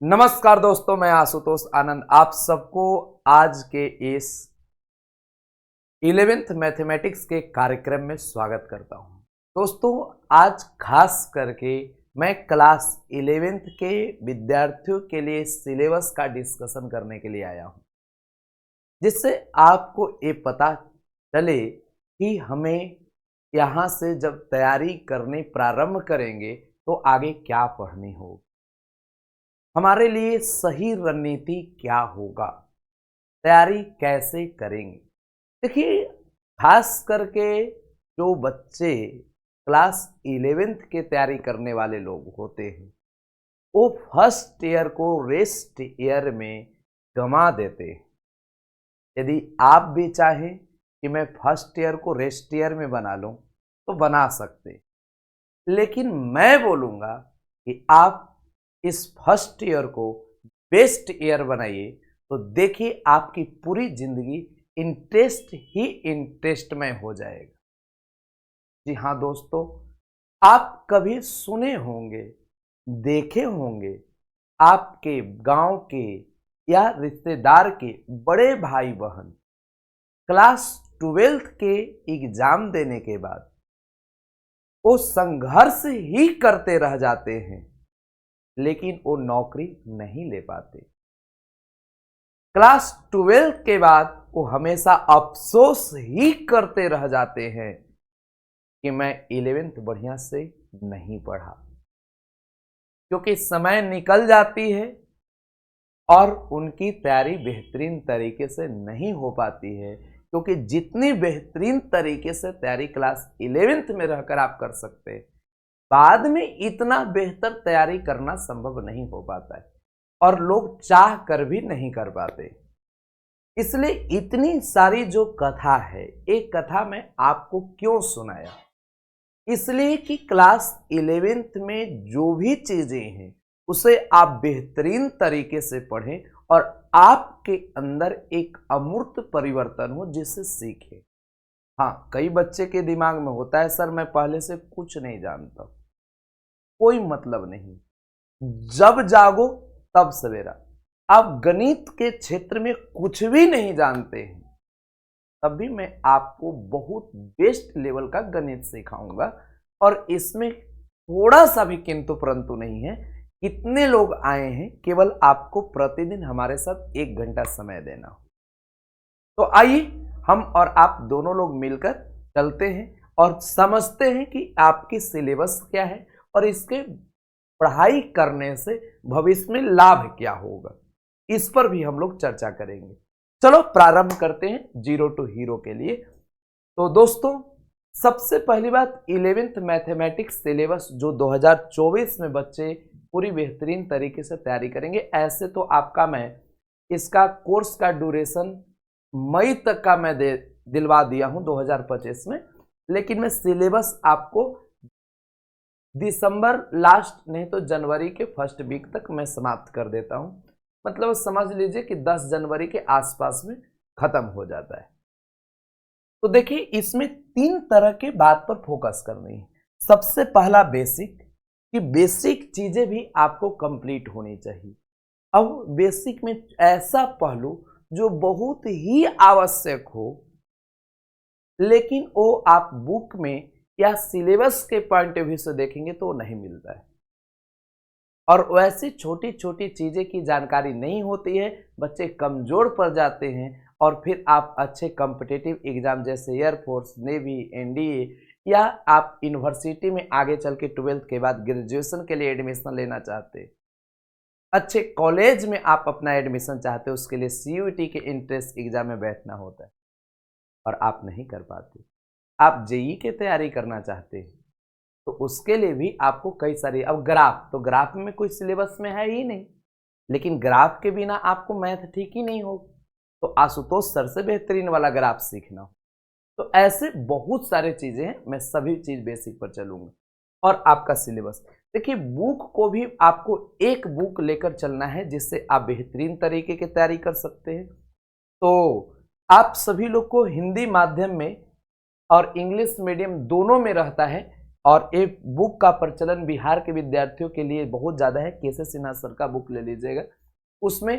नमस्कार दोस्तों, मैं आशुतोष आनंद आप सबको आज के इस 11th मैथमेटिक्स के कार्यक्रम में स्वागत करता हूं। दोस्तों, आज खास करके मैं क्लास 11th के विद्यार्थियों के लिए सिलेबस का डिस्कशन करने के लिए आया हूं, जिससे आपको ये पता चले कि हमें यहाँ से जब तैयारी करनी प्रारंभ करेंगे तो आगे क्या पढ़नी होगी, हमारे लिए सही रणनीति क्या होगा, तैयारी कैसे करेंगे। देखिए, खास करके जो बच्चे क्लास 11th के तैयारी करने वाले लोग होते हैं वो फर्स्ट ईयर को रेस्ट ईयर में गंवा देते हैं। यदि आप भी चाहें कि मैं फर्स्ट ईयर को रेस्ट ईयर में बना लूं तो बना सकते, लेकिन मैं बोलूँगा कि आप इस फर्स्ट ईयर को बेस्ट ईयर बनाइए, तो देखिए आपकी पूरी जिंदगी इंटरेस्ट ही इंटरेस्ट में हो जाएगा। जी हाँ दोस्तों, आप कभी सुने होंगे, देखे होंगे, आपके गांव के या रिश्तेदार के बड़े भाई बहन क्लास 12th के एग्जाम देने के बाद वो संघर्ष ही करते रह जाते हैं, लेकिन वो नौकरी नहीं ले पाते। क्लास 12 के बाद वो हमेशा अफसोस ही करते रह जाते हैं कि मैं 11th बढ़िया से नहीं पढ़ा, क्योंकि समय निकल जाती है और उनकी तैयारी बेहतरीन तरीके से नहीं हो पाती है, क्योंकि जितनी बेहतरीन तरीके से तैयारी क्लास 11th में रहकर आप कर सकते हैं, बाद में इतना बेहतर तैयारी करना संभव नहीं हो पाता है और लोग चाह कर भी नहीं कर पाते। इसलिए इतनी सारी जो कथा है, एक कथा मैं आपको क्यों सुनाया, इसलिए कि क्लास 11th में जो भी चीजें हैं उसे आप बेहतरीन तरीके से पढ़ें और आपके अंदर एक अमूर्त परिवर्तन हो जिससे सीखें। हाँ, कई बच्चे के दिमाग में होता है, सर मैं पहले से कुछ नहीं जानता। कोई मतलब नहीं, जब जागो तब सवेरा। आप गणित के क्षेत्र में कुछ भी नहीं जानते हैं, तब भी मैं आपको बहुत बेस्ट लेवल का गणित सिखाऊंगा, और इसमें थोड़ा सा भी किंतु परंतु नहीं है। कितने लोग आए हैं, केवल आपको प्रतिदिन हमारे साथ 1 घंटा समय देना हो। तो आइए हम और आप दोनों लोग मिलकर चलते हैं और समझते हैं कि आपकी सिलेबस क्या है और इसके पढ़ाई करने से भविष्य में लाभ क्या होगा, इस पर भी हम लोग चर्चा करेंगे। चलो प्रारंभ करते हैं जीरो टू हीरो के लिए। तो दोस्तों, सबसे पहली बात, 11th मैथमेटिक्स सिलेबस जो 2024 में बच्चे पूरी बेहतरीन तरीके से तैयारी करेंगे। ऐसे तो आपका मैं इसका कोर्स का ड्यूरेशन मई तक का मैं दिलवा दिया हूं 2025 में, लेकिन मैं सिलेबस आपको दिसंबर लास्ट नहीं तो जनवरी के फर्स्ट वीक तक मैं समाप्त कर देता हूं। मतलब समझ लीजिए कि 10 जनवरी के आसपास में खत्म हो जाता है। तो देखिए, इसमें 3 तरह के बात पर फोकस करनी है। सबसे पहला बेसिक, कि बेसिक चीजें भी आपको कंप्लीट होनी चाहिए। अब बेसिक में ऐसा पहलू जो बहुत ही आवश्यक हो, लेकिन वो आप बुक में या सिलेबस के पॉइंट ऑफ व्यू से देखेंगे तो नहीं मिलता है, और वैसी छोटी छोटी चीजें की जानकारी नहीं होती है, बच्चे कमजोर पड़ जाते हैं, और फिर आप अच्छे कॉम्पिटिटिव एग्जाम जैसे एयरफोर्स, नेवी, एनडीए, या आप यूनिवर्सिटी में आगे चल के 12th के बाद ग्रेजुएशन के लिए एडमिशन लेना चाहते हैं, अच्छे कॉलेज में आप अपना एडमिशन चाहते हो, उसके लिए सीयूईटी के एंट्रेंस एग्जाम में बैठना होता है और आप नहीं कर पाते। आप जेईई की तैयारी करना चाहते हैं तो उसके लिए भी आपको कई सारी, अब ग्राफ, तो ग्राफ में कोई सिलेबस में है ही नहीं, लेकिन ग्राफ के बिना आपको मैथ ठीक ही नहीं होगा, तो आशुतोष सर से बेहतरीन वाला ग्राफ सीखना हो। तो ऐसे बहुत सारे चीजें हैं, मैं सभी चीज बेसिक पर चलूंगा। और आपका सिलेबस, देखिए बुक को भी आपको एक बुक लेकर चलना है जिससे आप बेहतरीन तरीके की तैयारी कर सकते हैं। तो आप सभी लोग को हिंदी माध्यम में और इंग्लिश मीडियम दोनों में रहता है, और एक बुक का प्रचलन बिहार के विद्यार्थियों के लिए बहुत ज़्यादा है, केशव सिन्हा सर का बुक ले लीजिएगा। उसमें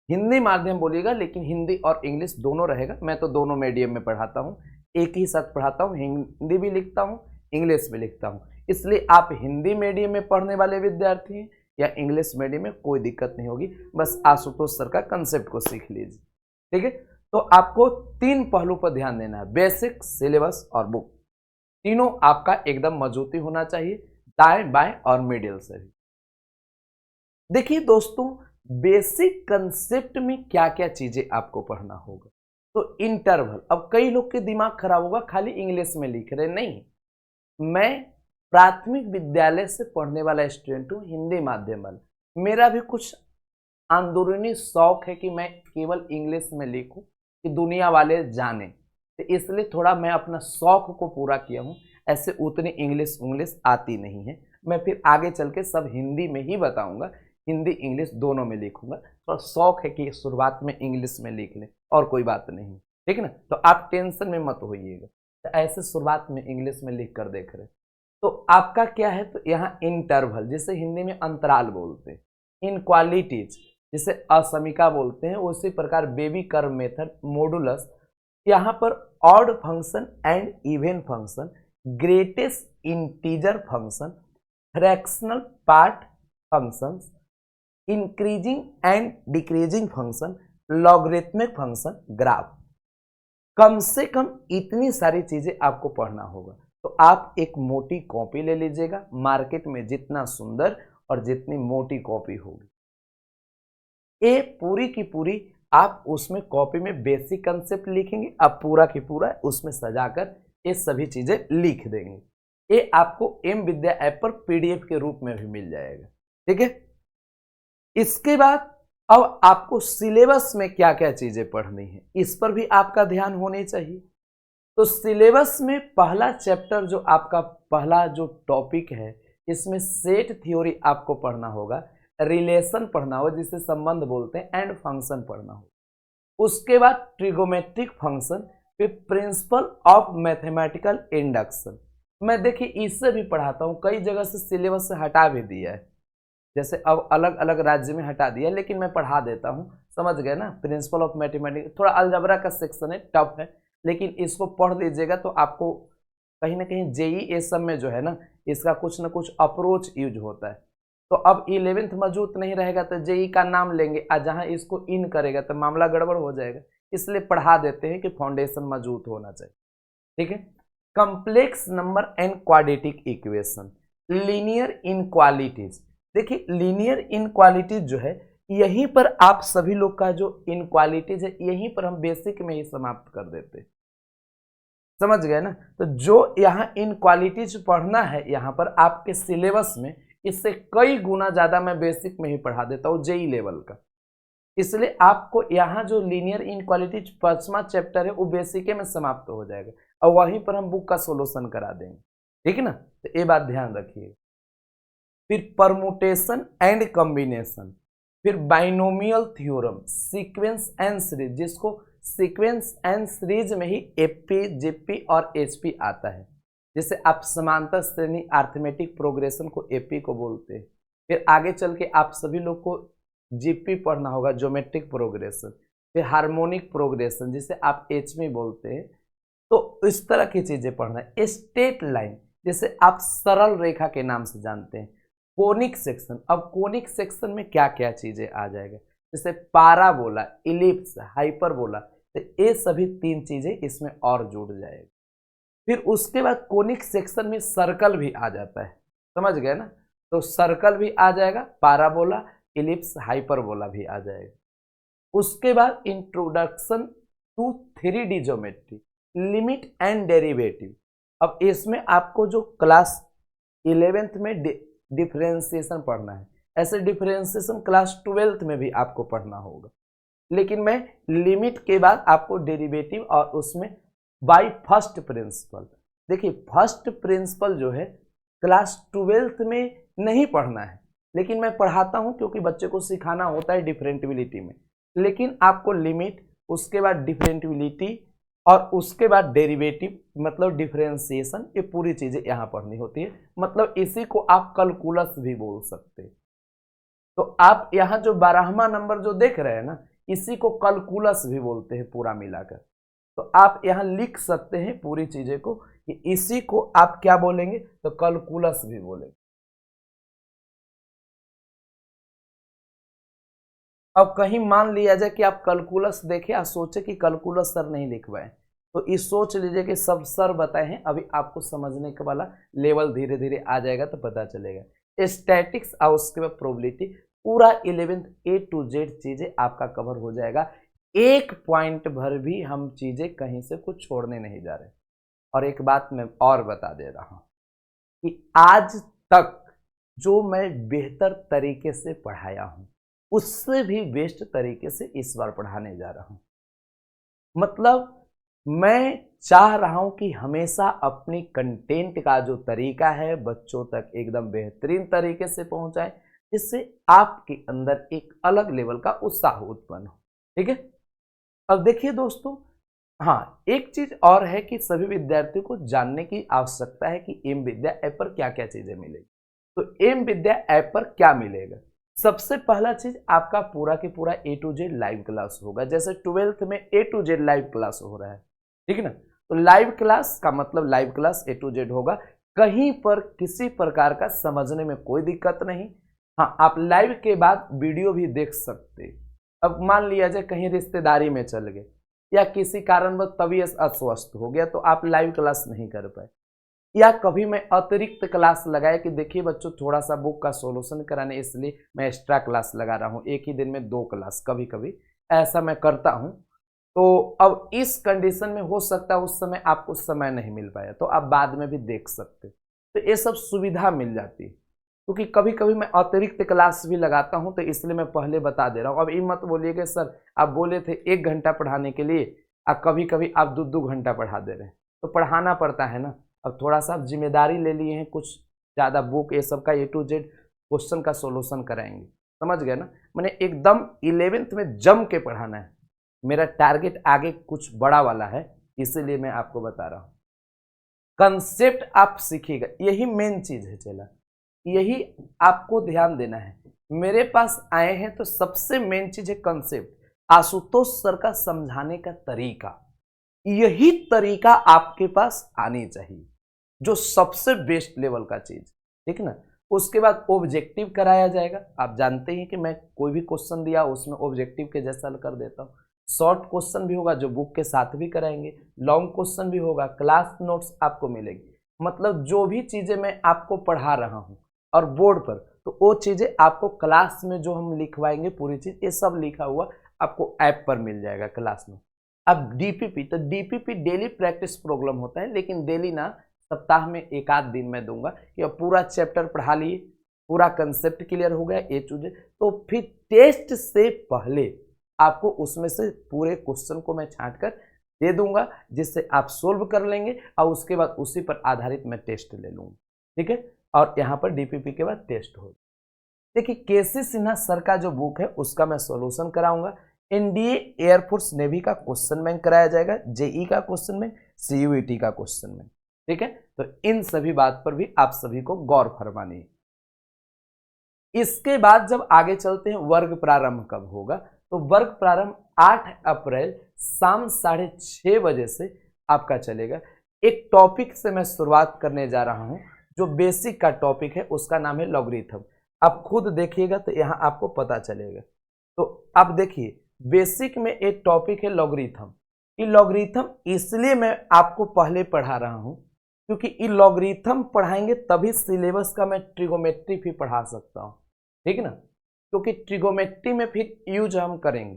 हिंदी माध्यम बोलिएगा, लेकिन हिंदी और इंग्लिश दोनों रहेगा। मैं तो दोनों मीडियम में पढ़ाता हूँ, एक ही साथ पढ़ाता हूँ, हिंदी भी लिखता हूँ, इंग्लिश भी लिखता हूँ। इसलिए आप हिंदी मीडियम में पढ़ने वाले विद्यार्थी हैं या इंग्लिश मीडियम में, कोई दिक्कत नहीं होगी, बस आशुतोष सर का कंसेप्ट को सीख लीजिए। ठीक है, तो आपको 3 पहलू पर ध्यान देना है, बेसिक, सिलेबस और बुक। तीनों आपका एकदम मजबूती होना चाहिए, दाएं बाएं और मिडिल से भी। देखिए दोस्तों, बेसिक कंसेप्ट में क्या क्या चीजें आपको पढ़ना होगा। तो इंटरवल, अब कई लोग के दिमाग खराब होगा, खाली इंग्लिश में लिख रहे, नहीं। मैं प्राथमिक विद्यालय से पढ़ने वाला स्टूडेंट हूँ, हिंदी माध्यम वाला। मेरा भी कुछ अंदरूनी शौक है कि मैं केवल इंग्लिश में लिखूं कि दुनिया वाले जाने, तो इसलिए थोड़ा मैं अपना शौक को पूरा किया हूँ। ऐसे उतनी इंग्लिश आती नहीं है, मैं फिर आगे चल के सब हिंदी में ही बताऊंगा, हिंदी इंग्लिश दोनों में लिखूंगा। थोड़ा शौक है कि शुरुआत में इंग्लिश में लिख लें, और कोई बात नहीं, ठीक है ना। तो आप टेंशन में मत होइएगा, तो ऐसे शुरुआत में इंग्लिश में लिख कर देख रहे। तो आपका क्या है, तो यहाँ इंटरवल, जिसे हिंदी में अंतराल बोलते हैं, इनक्वालिटीज जिसे असमिका बोलते हैं, उसी प्रकार बेबी कर्व मेथड, मॉडुलस, यहाँ पर odd function and even function, greatest integer function, fractional part functions, increasing and decreasing function, logarithmic function, graph. कम से कम इतनी सारी चीजें आपको पढ़ना होगा। तो आप एक मोटी कॉपी ले लीजिएगा, मार्केट में जितना सुंदर और जितनी मोटी कॉपी होगी, ये पूरी की पूरी आप उसमें कॉपी में बेसिक कंसेप्ट लिखेंगे, आप पूरा की पूरा उसमें सजाकर ये सभी चीजें लिख देंगे। ये आपको एम विद्या ऐप पर पीडीएफ के रूप में भी मिल जाएगा, ठीक है। इसके बाद अब आपको सिलेबस में क्या क्या चीजें पढ़नी है, इस पर भी आपका ध्यान होनी चाहिए। तो सिलेबस में पहला चैप्टर जो आपका पहला जो टॉपिक है, इसमें सेट थ्योरी आपको पढ़ना होगा, रिलेशन पढ़ना होगा जिसे संबंध बोलते हैं, एंड फंक्शन पढ़ना होगा। उसके बाद ट्रिगोमेट्रिक फंक्शन, फिर प्रिंसिपल ऑफ मैथमेटिकल इंडक्शन। मैं देखिए इससे भी पढ़ाता हूँ, कई जगह से सिलेबस से हटा भी दिया है, जैसे अब अलग अलग राज्य में हटा दिया, लेकिन मैं पढ़ा देता हूँ, समझ गए ना। प्रिंसिपल ऑफ मैथमेटिक्स थोड़ा अलजबरा का सेक्शन है, टफ है, लेकिन इसको पढ़ लीजिएगा तो आपको कहीं ना कहीं जेई ये सब में जो है ना, इसका कुछ ना कुछ अप्रोच यूज होता है। तो अब 11th मजबूत नहीं रहेगा तो जेई का नाम लेंगे, और जहाँ इसको इन करेगा तो मामला गड़बड़ हो जाएगा, इसलिए पढ़ा देते हैं कि फाउंडेशन मजबूत होना चाहिए, ठीक है। Complex number and quadratic equation, linear inequalities. देखिए लीनियर इनक्वालिटीज जो है, यहीं पर आप सभी लोग का जो इनक्वालिटीज है, यहीं पर हम बेसिक में ही समाप्त कर देते हैं, समझ गए ना। तो जो यहाँ इनक्वालिटीज पढ़ना है यहाँ पर आपके सिलेबस में, इससे कई गुना ज्यादा मैं बेसिक में ही पढ़ा देता हूँ जेई लेवल का। इसलिए आपको यहाँ जो लीनियर इनक्वालिटीज 5वां चैप्टर है, वो बेसिक में समाप्त हो जाएगा, और वहीं पर हम बुक का सोल्यूशन करा देंगे, ठीक है ना। तो ये बात ध्यान रखिए। फिर परमुटेशन एंड कॉम्बिनेशन, फिर binomial theorem, sequence and series, जिसको सीक्वेंस एंड सीरीज में ही एपी, जीपी और एचपी आता है। जैसे आप समांतर श्रेणी अरिथमेटिक प्रोग्रेशन को एपी को बोलते हैं, फिर आगे चल के आप सभी लोग को जीपी पढ़ना होगा, ज्योमेट्रिक प्रोग्रेशन, फिर हार्मोनिक प्रोग्रेशन जिसे आप एचपी बोलते हैं। तो इस तरह की चीजें पढ़ना है। स्ट्रेट लाइन जिसे आप सरल रेखा के नाम से जानते हैं। कोनिक सेक्शन, अब कोनिक सेक्शन में क्या क्या चीजें आ जाएगा, जैसे पाराबोला, इलिप्स, हाइपरबोला, तो ये सभी 3 चीजें इसमें और जुड़ जाएगी। फिर उसके बाद कोनिक सेक्शन में सर्कल भी आ जाता है, समझ गए ना। तो सर्कल भी आ जाएगा, पाराबोला, इलिप्स, हाइपरबोला भी आ जाएगा। उसके बाद introduction to 3D geometry, limit and derivative. अब इसमें आपको जो क्लास 11th में डिफरेंशिएशन पढ़ना है, ऐसे डिफरेंशिएशन क्लास 12th में भी आपको पढ़ना होगा, लेकिन मैं लिमिट के बाद आपको डेरिवेटिव और उसमें बाय फर्स्ट प्रिंसिपल। देखिए फर्स्ट प्रिंसिपल जो है क्लास 12th में नहीं पढ़ना है, लेकिन मैं पढ़ाता हूं क्योंकि बच्चे को सिखाना होता है डिफरेंटिबिलिटी में। लेकिन आपको लिमिट, उसके बाद डिफरेंटिबिलिटी, और उसके बाद डेरिवेटिव मतलब डिफरेंशिएशन, ये पूरी चीजें यहाँ पढ़नी होती है। मतलब इसी को आप कैलकुलस भी बोल सकते हैं। तो आप यहाँ जो 12वां नंबर जो देख रहे हैं ना, इसी को कैलकुलस भी बोलते हैं पूरा मिलाकर। तो आप यहाँ लिख सकते हैं पूरी चीजें को कि इसी को आप क्या बोलेंगे, तो कैलकुलस भी बोलेंगे। अब कहीं मान लिया जाए कि आप कैलकुलस देखें और सोचे कि कैलकुलस सर नहीं लिखवाए, तो इस सोच लीजिए कि सब सर बताए हैं, अभी आपको समझने के वाला लेवल धीरे धीरे आ जाएगा तो पता चलेगा। स्टैटिक्स और उसके बाद प्रोबेबिलिटी, पूरा 11th A to Z चीजें आपका कवर हो जाएगा। एक पॉइंट भर भी हम चीजें कहीं से कुछ छोड़ने नहीं जा रहे। और एक बात मैं और बता दे रहा हूं कि आज तक जो मैं बेहतर तरीके से पढ़ाया हूं, उससे भी बेस्ट तरीके से इस बार पढ़ाने जा रहा हूं। मतलब मैं चाह रहा हूं कि हमेशा अपनी कंटेंट का जो तरीका है बच्चों तक एकदम बेहतरीन तरीके से पहुंचाए, जिससे आपके अंदर एक अलग लेवल का उत्साह उत्पन्न हो। ठीक है, अब देखिए दोस्तों, हाँ एक चीज और है कि सभी विद्यार्थियों को जानने की आवश्यकता है कि एम विद्या ऐप पर क्या क्या चीजें मिलेगी। तो एम विद्या ऐप पर क्या मिलेगा, सबसे पहला चीज आपका पूरा के पूरा A to Z live class होगा। जैसे 12th में A to Z live class हो रहा है, ठीक है ना। तो लाइव क्लास का मतलब live class A to Z होगा, कहीं पर किसी प्रकार का समझने में कोई दिक्कत नहीं। हाँ, आप लाइव के बाद वीडियो भी देख सकते। अब मान लिया जाए कहीं रिश्तेदारी में चल गए या किसी कारणवश तबीयत अस्वस्थ हो गया तो आप लाइव क्लास नहीं कर पाए, या कभी मैं अतिरिक्त क्लास लगाया कि देखिए बच्चों थोड़ा सा बुक का सॉल्यूशन कराने, इसलिए मैं एक्स्ट्रा क्लास लगा रहा हूँ, एक ही दिन में 2 क्लास कभी कभी ऐसा मैं करता हूँ। तो अब इस कंडीशन में हो सकता है उस समय आपको समय नहीं मिल पाया, तो आप बाद में भी देख सकते। तो ये सब सुविधा मिल जाती है, क्योंकि कभी कभी मैं अतिरिक्त क्लास भी लगाता हूं, तो इसलिए मैं पहले बता दे रहा हूं। अब ये मत बोलिए कि सर आप बोले थे 1 घंटा पढ़ाने के लिए, अब कभी कभी आप 2-2 घंटा पढ़ा दे रहे हैं, तो पढ़ाना पड़ता है ना। अब थोड़ा सा जिम्मेदारी ले लिए हैं, कुछ ज़्यादा बुक ये सब का A to Z क्वेश्चन का सोल्यूशन कराएंगे, समझ गए ना। मैंने एकदम 11th में जम के पढ़ाना है, मेरा टारगेट आगे कुछ बड़ा वाला है, इसीलिए मैं आपको बता रहा हूँ। कंसेप्ट आप सीखिएगा, यही मेन चीज है चला, यही आपको ध्यान देना है। मेरे पास आए हैं तो सबसे मेन चीज है कंसेप्ट, आशुतोष सर का समझाने का तरीका, यही तरीका आपके पास आनी चाहिए, जो सबसे बेस्ट लेवल का चीज, ठीक ना। उसके बाद ऑब्जेक्टिव कराया जाएगा। आप जानते हैं कि मैं कोई भी क्वेश्चन दिया उसमें ऑब्जेक्टिव के जैसा कर देता हूँ। शॉर्ट क्वेश्चन भी होगा जो बुक के साथ भी कराएंगे, लॉन्ग क्वेश्चन भी होगा, क्लास नोट्स आपको मिलेगी। मतलब जो भी चीजें मैं आपको पढ़ा रहा हूँ और बोर्ड पर, तो वो चीजें आपको क्लास में जो हम लिखवाएंगे पूरी चीज, ये सब लिखा हुआ आपको ऐप पर मिल जाएगा क्लास में। अब डीपीपी, तो डीपीपी डेली प्रैक्टिस प्रॉब्लम होता है, लेकिन डेली ना, सप्ताह में 1 आध दिन मैं दूंगा कि अब पूरा चैप्टर पढ़ा लिए, पूरा कंसेप्ट क्लियर हो गया A to Z, तो फिर टेस्ट से पहले आपको उसमें से पूरे क्वेश्चन को मैं छांट कर दे दूंगा, जिससे आप सोल्व कर लेंगे और उसके बाद उसी पर आधारित मैं टेस्ट ले लूंगा, ठीक है। और यहाँ पर डीपीपी के बाद टेस्ट हो। देखिए केसी सिन्हा सर का जो बुक है उसका मैं सॉल्यूशन कराऊंगा। एनडीए एयरफोर्स नेवी का क्वेश्चन बैंक कराया जाएगा, जेई का क्वेश्चन बैंक, सीयूईटी का क्वेश्चन बैंक, ठीक है। तो इन सभी बात पर भी आप सभी को गौर फरमानी है। इसके बाद जब आगे चलते हैं वर्ग प्रारंभ कब होगा, तो वर्ग प्रारंभ 8 अप्रैल शाम 6:30 बजे से आपका चलेगा। एक टॉपिक से मैं शुरुआत करने जा रहा हूं, जो बेसिक का टॉपिक है, उसका नाम है लॉगरिथम। आप खुद देखिएगा तो यहां आपको पता चलेगा। तो अब देखिए बेसिक में एक टॉपिक है लॉगरिथम। ये लॉगरिथम इसलिए मैं आपको पहले पढ़ा रहा हूं क्योंकि ये लॉगरिथम पढ़ाएंगे तभी सिलेबस का मैं ट्रिगोमेट्री भी पढ़ा सकता हूं, ठीक है ना। क्योंकि ट्रिगोमेट्री में फिर यूज हम करेंगे,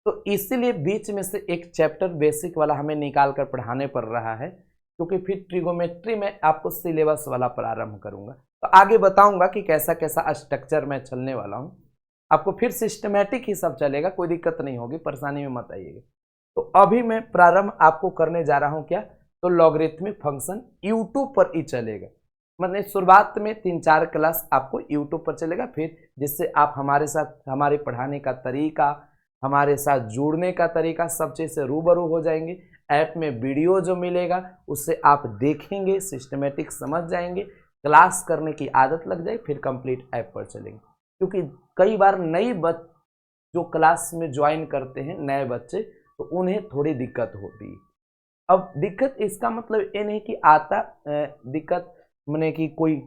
तो इसीलिए बीच में से एक चैप्टर बेसिक वाला हमें निकाल कर पढ़ाने पड़ रहा है, क्योंकि फिर ट्रिगोमेट्री में आपको सिलेबस वाला प्रारंभ करूंगा। तो आगे बताऊंगा कि कैसा कैसा स्ट्रक्चर मैं चलने वाला हूं, आपको फिर सिस्टमैटिक ही सब चलेगा, कोई दिक्कत नहीं होगी, परेशानी में मत आइएगा। तो अभी मैं प्रारंभ आपको करने जा रहा हूं क्या, तो लॉगरिथमिक फंक्शन यूट्यूब पर ही चलेगा। मतलब शुरुआत में 3-4 क्लास आपको यूट्यूब पर चलेगा, फिर जिससे आप हमारे साथ, हमारे पढ़ाने का तरीका, हमारे साथ जुड़ने का तरीका, सब चीज़ से रूबरू हो जाएंगे ऐप में वीडियो जो मिलेगा उससे आप देखेंगे, सिस्टमेटिक समझ जाएंगे, क्लास करने की आदत लग जाए, फिर कंप्लीट ऐप पर चलेंगे। क्योंकि कई बार जो क्लास में ज्वाइन करते हैं नए बच्चे, तो उन्हें थोड़ी दिक्कत होती है। अब दिक्कत इसका मतलब ये नहीं कि दिक्कत माने कि कोई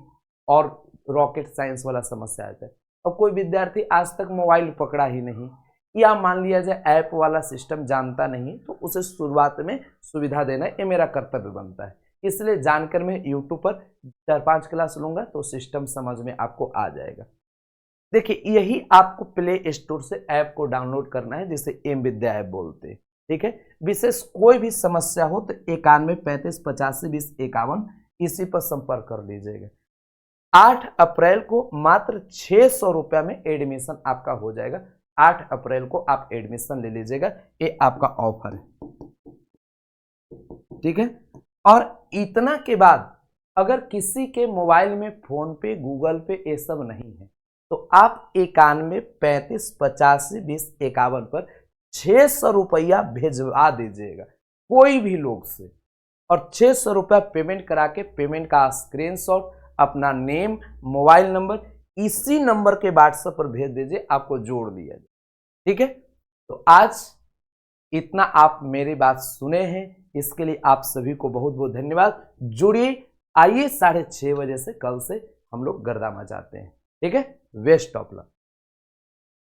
और रॉकेट साइंस वाला समस्या आता है। अब कोई विद्यार्थी आज तक मोबाइल पकड़ा ही नहीं, या मान लिया जाए ऐप वाला सिस्टम जानता नहीं, तो उसे शुरुआत में सुविधा देना ये मेरा कर्तव्य बनता है। इसलिए जानकर मैं यूट्यूब पर 4-5 क्लास लूंगा तो सिस्टम समझ में आपको आ जाएगा। देखिए, यही आपको प्ले स्टोर से ऐप को डाउनलोड करना है, जिसे एम विद्या ऐप बोलते हैं। ठीक है, विशेष कोई भी समस्या हो तो 91 35 85 20 51 इसी पर संपर्क कर लीजिएगा। 8 अप्रैल को मात्र 600 रुपया में एडमिशन आपका हो जाएगा। 8 अप्रैल को आप एडमिशन ले लीजिएगा, ये आपका ऑफर है। ठीक है, और इतना के बाद अगर किसी के मोबाइल में फोन पे, गूगल पे ये सब नहीं है, तो आप 91 35 85 20 51 पर 600 रुपया भेजवा दीजिएगा कोई भी लोग से, और 600 रुपया पेमेंट करा के पेमेंट का स्क्रीनशॉट, अपना नेम, मोबाइल नंबर इसी नंबर के व्हाट्सएप पर भेज दीजिए, आपको जोड़ दिया जाए। ठीक है, तो आज इतना आप मेरी बात सुने हैं, इसके लिए आप सभी को बहुत बहुत धन्यवाद। जुड़िए, आइए 6:30 बजे से कल से हम लोग गर्दा मचाते हैं। ठीक है, बेस्ट ऑफ लक।